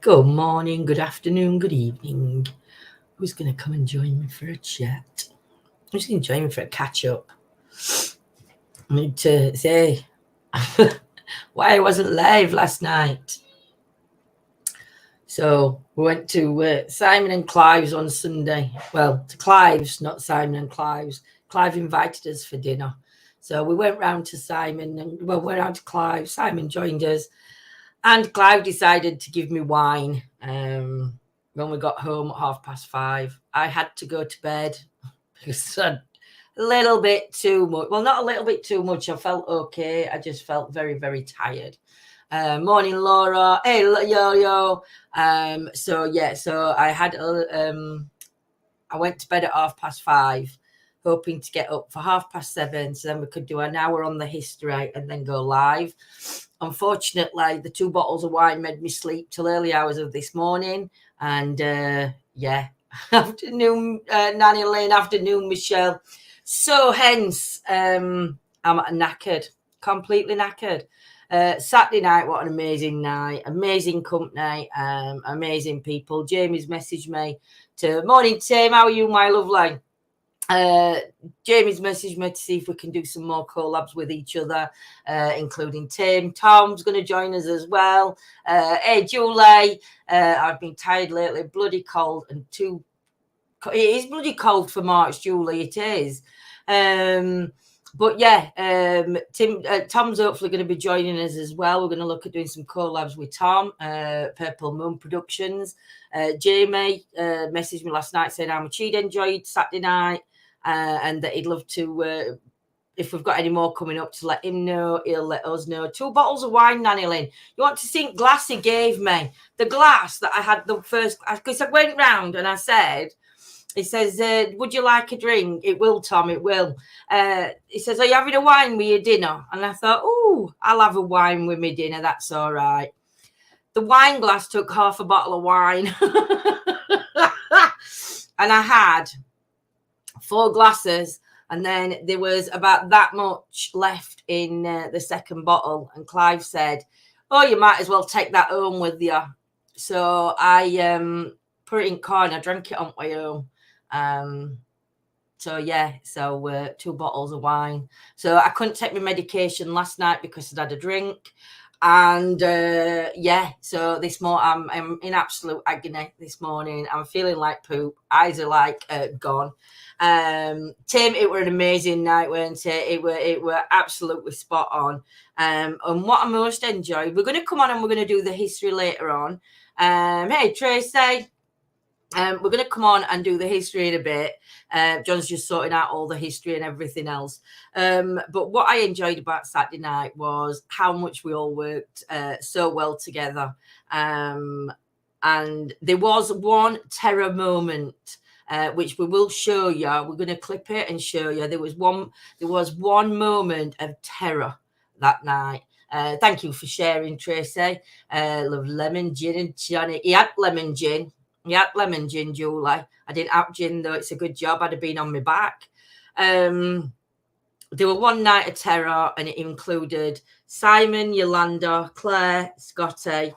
Good morning, good afternoon, good evening. Who's going to come and join me for a chat? Who's going to join me for a catch up? I need to say why I wasn't live last night. So we went to Simon and Clive's on Sunday. Well, to Clive's, not Simon and Clive's. Clive invited us for dinner. So we went round to Simon and went round to Clive. Simon joined us. And Clive decided to give me wine when we got home at 5:30. I had to go to bed because a little bit too much. Well, not a little bit too much. I felt okay. I just felt very, very tired. Morning, Laura. Hey, yo. So I had I went to bed at 5:30, hoping to get up for 7:30, so then we could do an hour on the history and then go live. Unfortunately, the 2 bottles of wine made me sleep till early hours of this morning. And afternoon, Nanny Lynn, afternoon, Michelle. So hence, I'm knackered, completely knackered. Saturday night, what an amazing night, amazing company, amazing people. Jamie's messaged me to, morning, Tim, how are you, my lovely? Jamie's messaged me to see if we can do some more collabs with each other, including Tim. Tom's going to join us as well. Hey, Julie, I've been tired lately, bloody cold, and it is bloody cold for March, Julie, it is. But yeah, Tom's hopefully going to be joining us as well. We're going to look at doing some collabs with Tom, Purple Moon Productions. Jamie messaged me last night saying how much he'd enjoyed Saturday night, and that he'd love to, if we've got any more coming up, to let him know. He'll let us know. 2 bottles of wine, Nanny Lynn. You want to think glass he gave me? The glass that I had the first, because I went round and I said, he says, would you like a drink? It will, Tom, it will. He says, are you having a wine with your dinner? And I thought, oh, I'll have a wine with my dinner. That's all right. The wine glass took half a bottle of wine. And I had 4 glasses. And then there was about that much left in the second bottle. And Clive said, oh, you might as well take that home with you. So I put it in car and I drank it on my home. So 2 bottles of wine. So I couldn't take my medication last night because I'd had a drink. And so this morning I'm in absolute agony this morning. I'm feeling like poop. Eyes are like gone. Tim, it were an amazing night, weren't it? It were absolutely spot on. And what I most enjoyed, we're going to come on and we're going to do the history later on. Hey, Tracy. We're going to come on and do the history in a bit. John's just sorting out all the history and everything else. But what I enjoyed about Saturday night was how much we all worked so well together. And there was one terror moment, which we will show you. We're going to clip it and show you. There was one moment of terror that night. Thank you for sharing, Tracy. Love lemon gin and Johnny. He had lemon gin. Yeah, lemon gin, Julie. I didn't have gin, though. It's a good job. I'd have been on my back. There were one night of terror, and it included Simon, Yolanda, Claire, Scotty,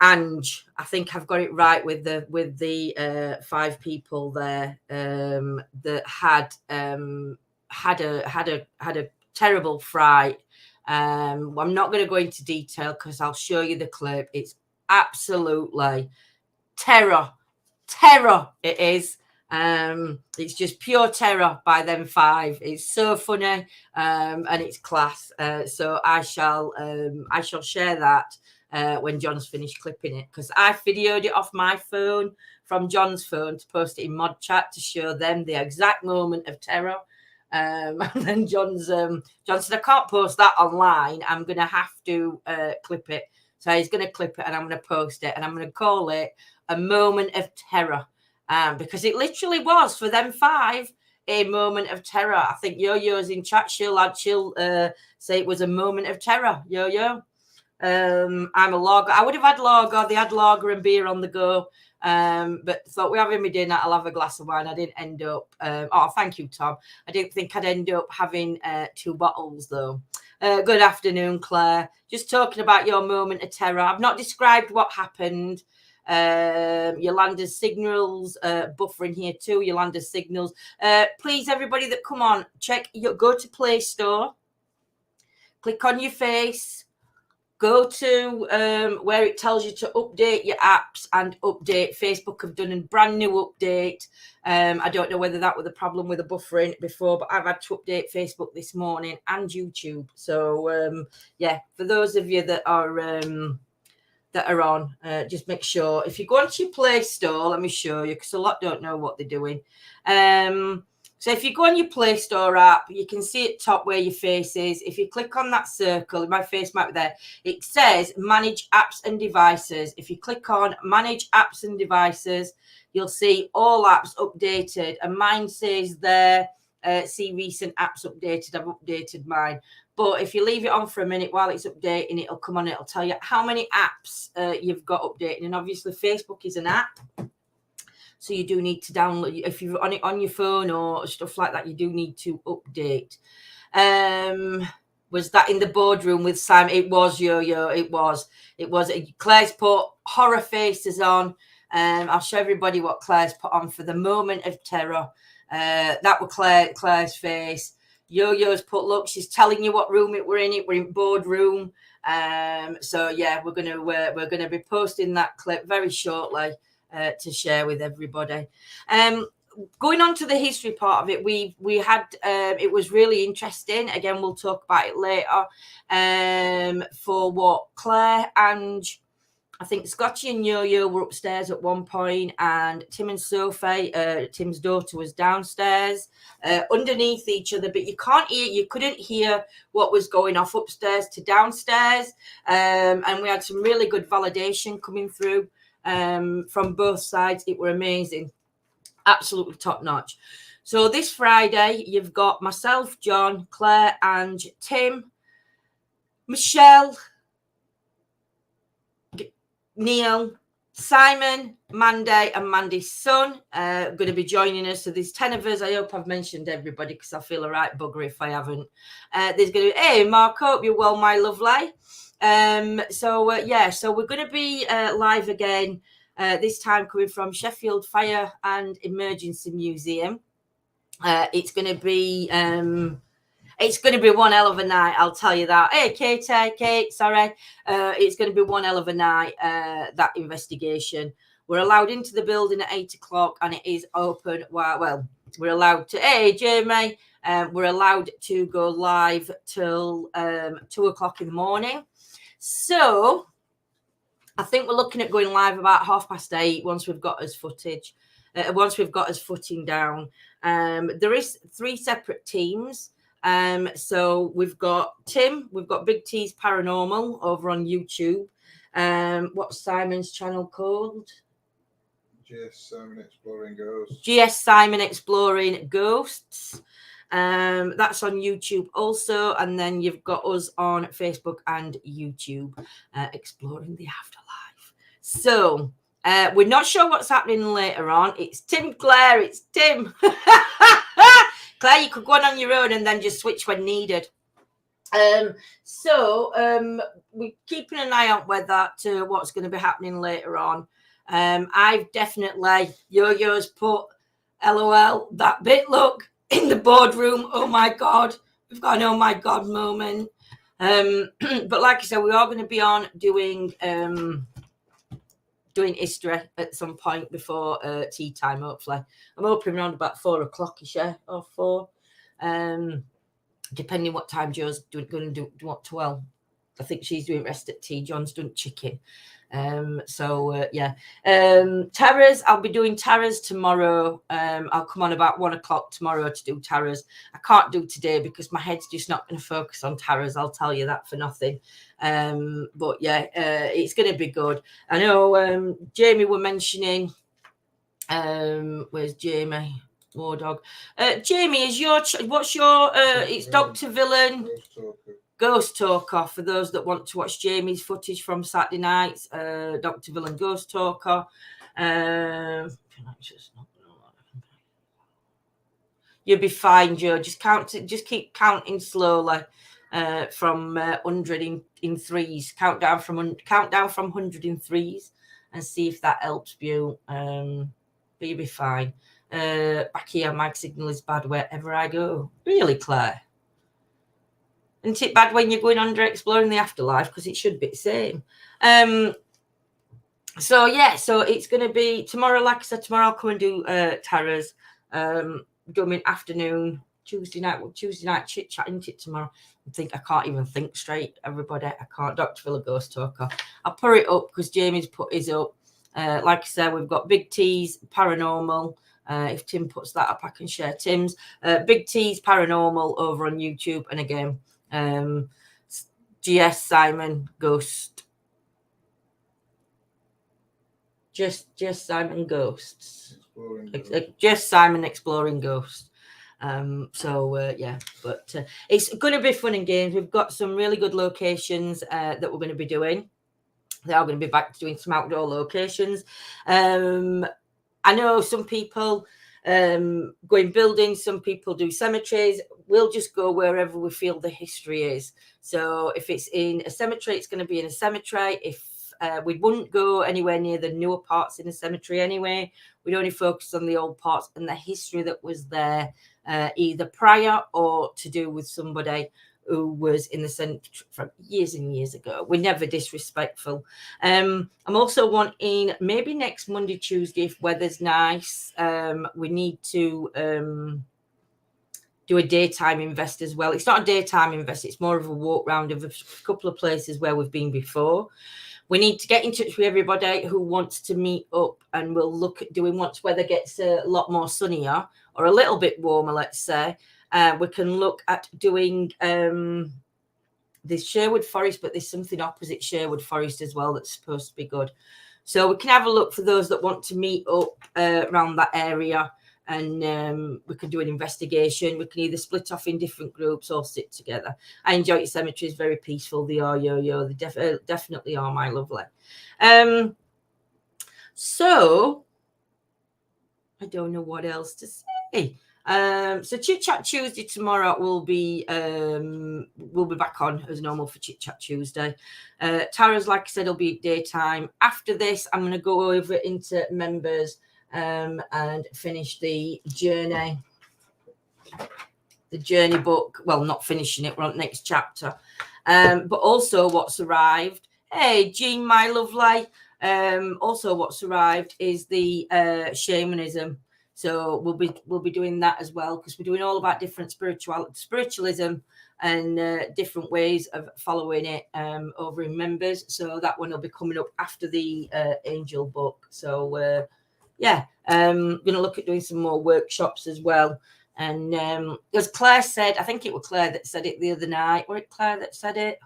Ange. I think I've got it right with the 5 people there that had a terrible fright. I'm not going to go into detail because I'll show you the clip. It's absolutely terror it is. It's just pure terror by them 5. It's so funny, and it's class. So I shall share that when John's finished clipping it, because I videoed it off my phone from John's phone to post it in Mod Chat to show them the exact moment of terror. And then John said, I can't post that online. I'm going to have to clip it. So he's going to clip it and I'm going to post it, and I'm going to call it a moment of terror, because it literally was for them 5 a moment of terror. I think Yo-Yo's in chat. She'll say it was a moment of terror. Yo-Yo. I'm a lager. I would have had lager. They had lager and beer on the go. But thought we're having my dinner, I'll have a glass of wine. I didn't end up, oh, thank you, Tom. I didn't think I'd end up having 2 bottles, though. Good afternoon, Claire. Just talking about your moment of terror. I've not described what happened. Yolanda's signals, buffering here too. Yolanda's signals. Please, everybody that come on, go to Play Store, click on your face, go to where it tells you to update your apps and update. Facebook have done a brand new update. I don't know whether that was a problem with the buffering before, but I've had to update Facebook this morning and YouTube. So yeah, for those of you that are on, just make sure if you go onto your Play Store, let me show you, because a lot don't know what they're doing. So if you go on your Play Store app, you can see at top where your face is. If you click on that circle, my face might be there, it says manage apps and devices. If you click on manage apps and devices, you'll see all apps updated, and mine says there, see recent apps updated. I've updated mine. But if you leave it on for a minute while it's updating, it'll come on, it'll tell you how many apps you've got updating. And obviously Facebook is an app, so you do need to download. If you're on it on your phone or stuff like that, you do need to update. Was that in the boardroom with Simon? It was, Yo-Yo, it was. Claire's put horror faces on. I'll show everybody what Claire's put on for the moment of terror. That was Claire's face. Yo-Yo's put, look, she's telling you what room we're in. We're in boardroom. So yeah, we're gonna be posting that clip very shortly to share with everybody. Going on to the history part of it, we had it was really interesting. Again, we'll talk about it later. For what Claire and I think Scotty and Yo-Yo were upstairs at one point, and Tim and Sophie, Tim's daughter, was downstairs underneath each other, but you couldn't hear what was going off upstairs to downstairs. And we had some really good validation coming through from both sides. It were amazing, absolutely top notch. So this Friday, you've got myself, John, Claire, and Tim, Michelle, Neil, Simon, Mandy, and Mandy's son going to be joining us. So there's 10 of us. I hope I've mentioned everybody, because I feel a right bugger if I haven't. There's going to be, hey, Mark, hope you're well, my lovely. So we're going to be live again, this time coming from Sheffield Fire and Emergency Museum. It's going to be one hell of a night, I'll tell you that. Hey, Kate, sorry. It's going to be one hell of a night, that investigation. We're allowed into the building at 8 o'clock, and it is open. Well, we're allowed to, hey, Jamie, we're allowed to go live till 2 o'clock in the morning. So I think we're looking at going live about 8:30 once we've got us footage. Once we've got us footing down. There is 3 separate teams. So we've got Tim, we've got Big T's Paranormal over on YouTube. What's Simon's channel called? GS Simon Exploring Ghosts. GS Simon Exploring Ghosts. That's on YouTube also. And then you've got us on Facebook and YouTube, Exploring the Afterlife. So we're not sure what's happening later on. It's Tim, Claire, it's Tim. Claire, you could go on your own and then just switch when needed. So we're keeping an eye on what's going to be happening later on. I've definitely, Yo-Yo's put LOL, that bit, look, in the boardroom. Oh my God, we've got an oh my God moment. But like I said, we are going to be on doing history at some point before tea time, hopefully. I'm hoping around about 4 o'clock-ish, or 4. Depending what time Joe's going to do what 12. I think she's doing rest at tea. John's doing chicken. Terrors, I'll be doing terrors tomorrow. I'll come on about 1 o'clock tomorrow to do terrors. I can't do today because my head's just not going to focus on terrors. I'll tell you that for nothing. But yeah, it's going to be good. I know Jamie were mentioning, where's Jamie? War Dog. Jamie, what's your, it's Dr. Villain. Ghost Talker, for those that want to watch Jamie's footage from Saturday nights, Dr. Villain Ghost Talker. You'll be fine, Joe. Just keep counting slowly from 100 in threes. Count down from 100 in threes, and see if that helps you. But you'll be fine. Back here, my signal is bad wherever I go. Really, Claire? Isn't it bad when you're going under exploring the afterlife? Because it should be the same. So it's going to be tomorrow. Like I said, tomorrow I'll come and do Tara's. Do them in afternoon, Tuesday night chit chatting it tomorrow. I can't even think straight, everybody. I can't. Dr. Villa Ghost Talker. I'll put it up because Jamie's put his up. Like I said, we've got Big T's Paranormal. If Tim puts that up, I can share Tim's. Big T's Paranormal over on YouTube. And again, GS Simon Ghost. Just Simon Ghosts. Just Simon Exploring Ghosts. But it's going to be fun and games. We've got some really good locations that we're going to be doing. They are going to be back to doing some outdoor locations. I know some people go in buildings, some people do cemeteries. We'll just go wherever we feel the history is. So if it's in a cemetery, it's going to be in a cemetery. If we wouldn't go anywhere near the newer parts in a cemetery anyway. We'd only focus on the old parts and the history that was there, either prior or to do with somebody who was in the cemetery from years and years ago. We're never disrespectful. I'm also wanting maybe next Monday, Tuesday, if weather's nice, we need to do a daytime invest as well. It's not a daytime invest. It's more of a walk round of a couple of places where we've been before. We need to get in touch with everybody who wants to meet up, and we'll look at doing once weather gets a lot more sunnier or a little bit warmer, let's say. We can look at doing this Sherwood Forest, but there's something opposite Sherwood Forest as well that's supposed to be good. So we can have a look for those that want to meet up around that area, and we can do an investigation. We can either split off in different groups or sit together. I enjoy your cemeteries, very peaceful. They are, they definitely are, my lovely. So I don't know what else to say. So Chit Chat Tuesday tomorrow will be back on as normal for Chit Chat Tuesday. Tara's, like I said, will be daytime. After this, I'm going to go over into members and finish the journey book. Well, not finishing it, we're on the next chapter. But also what's arrived. Hey, Jean, my lovely. Also what's arrived is the shamanism. So we'll be doing that as well, because we're doing all about different spiritualism and different ways of following it over in members. So that one will be coming up after the angel book. So I'm going to look at doing some more workshops as well. And as Claire said, I think it was Claire that said it the other night. Was it Claire that said it?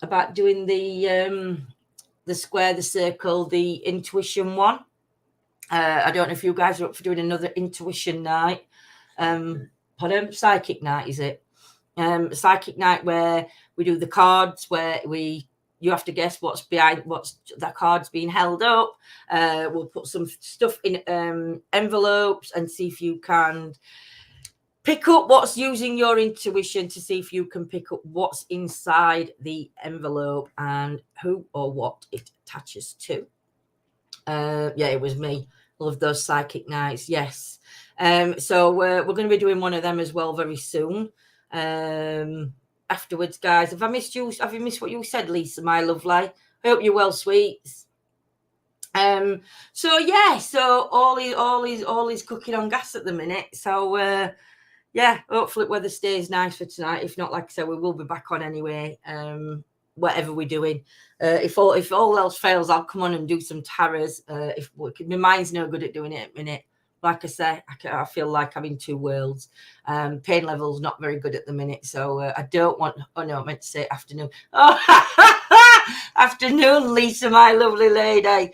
About doing the square, the circle, the intuition one. I don't know if you guys are up for doing another intuition night. Pardon? Psychic night, is it? Psychic night where we do the cards, where you have to guess what's the cards being held up. We'll put some stuff in envelopes and see if you can pick up what's using your intuition to see if you can pick up what's inside the envelope and who or what it attaches to. It was me. Love those psychic nights. Yes. So we're going to be doing one of them as well very soon. Afterwards, guys, have I missed you? Have you missed what you said, Lisa, my lovely? I hope you're well, sweets. So all is cooking on gas at the minute. So hopefully weather stays nice for tonight. If not, like I said, we will be back on anyway. Whatever we're doing. If all else fails, I'll come on and do some taras. My mind's no good at doing it at the minute. Like I say, I feel like I'm in two worlds. Pain level's not very good at the minute, so I don't want. Oh no, I meant to say afternoon. Oh, afternoon, Lisa, my lovely lady.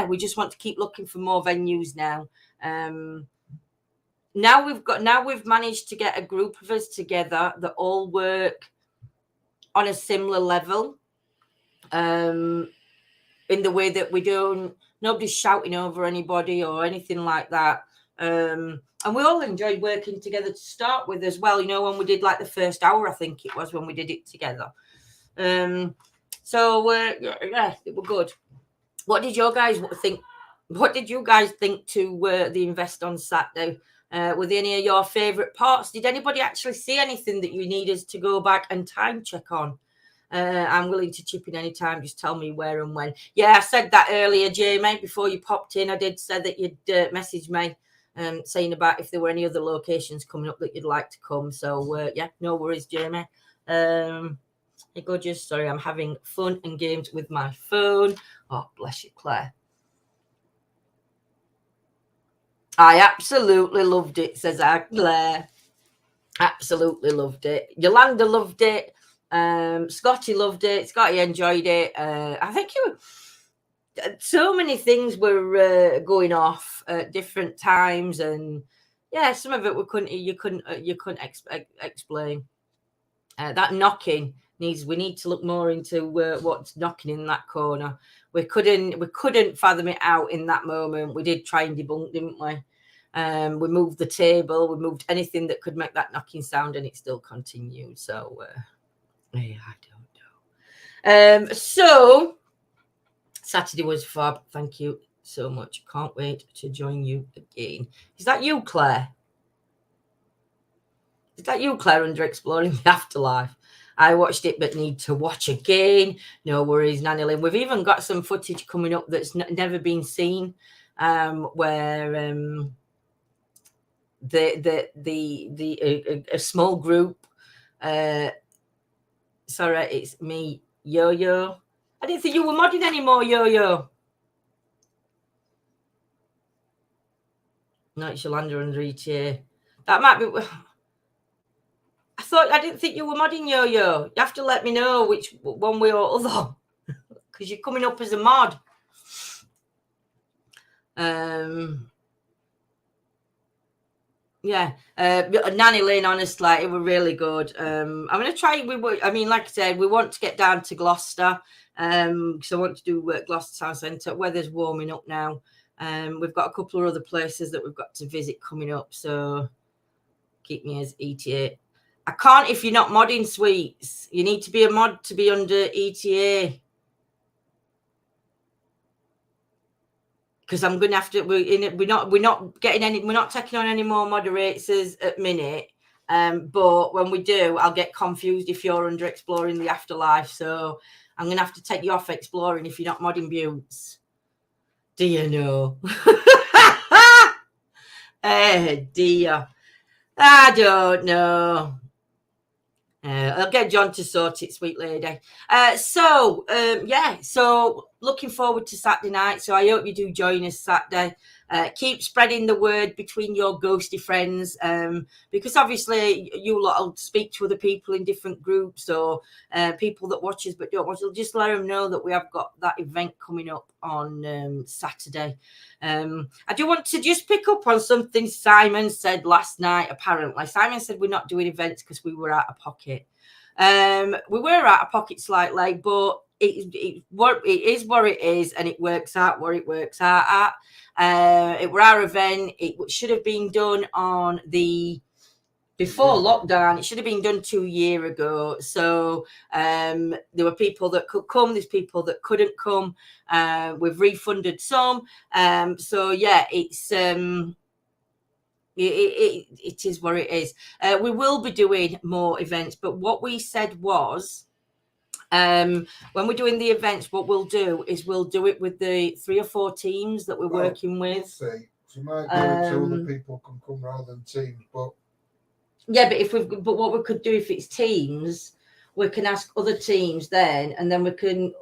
We just want to keep looking for more venues now. Now we've managed to get a group of us together that all work on a similar level. in the way that we don't, nobody's shouting over anybody or anything like that. And we all enjoyed working together to start with as well. You know, when we did like the first hour, I think it was when we did it together. So yeah, it was good. What did you guys think? What did you guys think to the invest on Saturday? Were there any of your favourite parts? Did anybody actually see anything that you need us to go back and time check on? I'm willing to chip in anytime. Just tell me where and when. Yeah, I said that earlier, Jamie, before you popped in. I did say that you'd message me saying about if there were any other locations coming up that you'd like to come. So, yeah, no worries, Jamie. Hey, gorgeous. Sorry, I'm having fun and games with my phone. Oh, bless you, Claire. I absolutely loved it, says Claire. Absolutely loved it. Yolanda loved it. Scotty loved it. Scotty enjoyed it. I think so many things were going off at different times, and yeah, some of it you couldn't explain. That knocking we need to look more into what's knocking in that corner. We couldn't fathom it out in that moment. We did try and debunk, didn't we? We moved the table, we moved anything that could make that knocking sound, and it still continued. So yeah, I don't know. So Saturday was fab. Thank you so much. Can't wait to join you again. Is that you, Claire? Is that you, Claire, under Exploring the Afterlife? I watched it but need to watch again. No worries, Nanny Lynn. We've even got some footage coming up that's never been seen, where a small group. Sorry, it's me, Yo-Yo. I didn't think you were modding anymore, Yo-Yo. No, it's Yolanda under ETA. That might be. I didn't think you were modding, Yo-Yo. You have to let me know which one way or other, because you're coming up as a mod. Yeah, Nanny Lane, honestly, it was really good. I'm going to try. Like I said, we want to get down to Gloucester, because I want to do Gloucester Town Centre. Weather's warming up now. We've got a couple of other places that we've got to visit coming up, so keep me as ETA. I can't if you're not modding, sweets. You need to be a mod to be under ETA. Because I'm going to have to. We're not getting any. We're not taking on any more moderators at minute. But when we do, I'll get confused if you're under Exploring the Afterlife. So I'm going to have to take you off Exploring if you're not modding Buttes. Do you know? Dear. I don't know. I'll get John to sort it, sweet lady. So looking forward to Saturday night. So I hope you do join us Saturday. Keep spreading the word between your ghosty friends, because obviously you lot will speak to other people in different groups, or people that watch us but don't watch. Just let them know that we have got that event coming up on Saturday. I do want to just pick up on something Simon said last night. Apparently, Simon said we're not doing events because we were out of pocket. We were out of pocket slightly, but it is what it is, and it works out where it works out at. It were our event. It should have been done before lockdown. It should have been done 2 years ago. So there were people that could come. There's people that couldn't come. We've refunded some. So yeah, it's it is what it is. We will be doing more events, but what we said was, when we're doing the events, what we'll do is we'll do it with the 3 or 4 teams that we're working with. We'll see. So we might do it so other people can come rather than teams, but yeah, but what we could do if it's teams, we can ask other teams then, and then we can,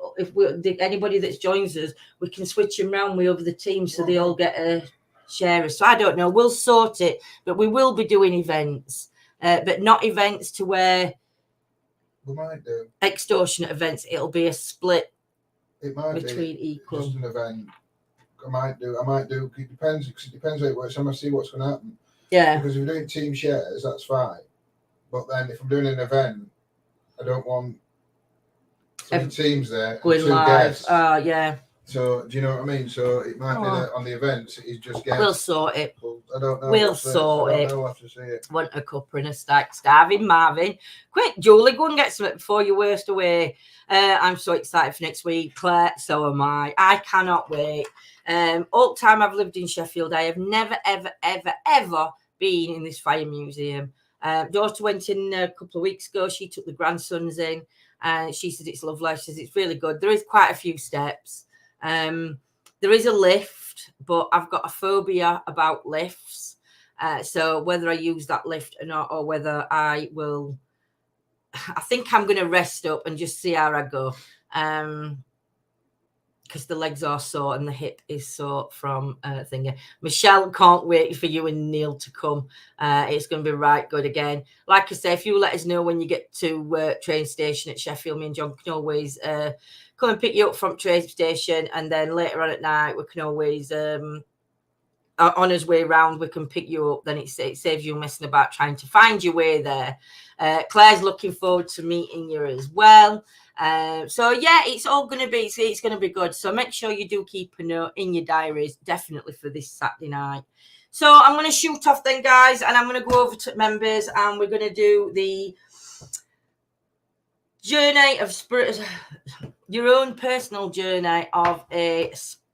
anybody that joins us, we can switch them around with other teams so they all get a share. So I don't know, we'll sort it, but we will be doing events, but not events to where we might do extortionate events. It'll be a split. It might between be equal. Just an event. I might do. It depends. Because it depends how it works. I'm gonna see what's going to happen. Yeah. Because if we're doing team shares, that's fine. But then if I'm doing an event, I don't want 3 teams there, going and 2 live. guests. Yeah. So do you know what I mean? So it might be that on the events it's just guests. We'll sort it. Well, I don't know. We'll sort it. We'll have to see it. Want a cuppa and a stack. Starving Marvin. Quick, Julie, go and get something before you're worst away. I'm so excited for next week. Claire, so am I. I cannot wait. All the time I've lived in Sheffield, I have never, ever, ever, ever been in this fire museum. Daughter went in a couple of weeks ago. She took the grandsons in, and she said it's lovely. She says it's really good. There is quite a few steps. There is a lift, but I've got a phobia about lifts. So whether I use that lift or not, or whether I will, I think I'm going to rest up and just see how I go. Because the legs are sore and the hip is sore from thingy. Michelle, can't wait for you and Neil to come. It's going to be right good again. Like I say, if you let us know when you get to train station at Sheffield, me and John can always come and pick you up from train station, and then later on at night we can always on his way round we can pick you up. Then it saves you messing about trying to find your way there. Claire's looking forward to meeting you as well. So yeah, it's all going to be, it's going to be good. So make sure you do keep a note in your diaries, definitely for this Saturday night. So I'm going to shoot off then, guys, and I'm going to go over to members, and we're going to do the journey of spirit, your own personal journey of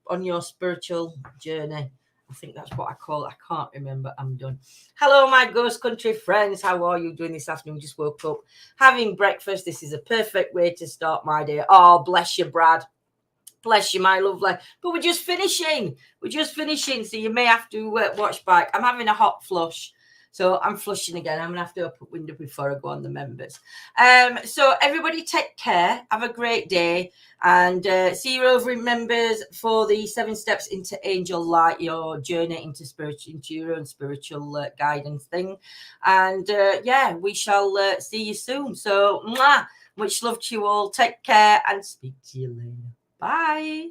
on your spiritual journey. I think that's what I call it. I can't remember. I'm done. Hello, my ghost country friends. How are you doing this afternoon? Just woke up having breakfast. This is a perfect way to start my day. Oh, bless you, Brad. Bless you, my lovely. But we're just finishing. So you may have to watch back. I'm having a hot flush. So I'm flushing again. I'm going to have to open the window before I go on the members. So everybody take care. Have a great day. And see you over in members for the 7 steps into angel light, your journey into your own spiritual guidance thing. And yeah, we shall see you soon. So much love to you all. Take care and speak to you later. Bye.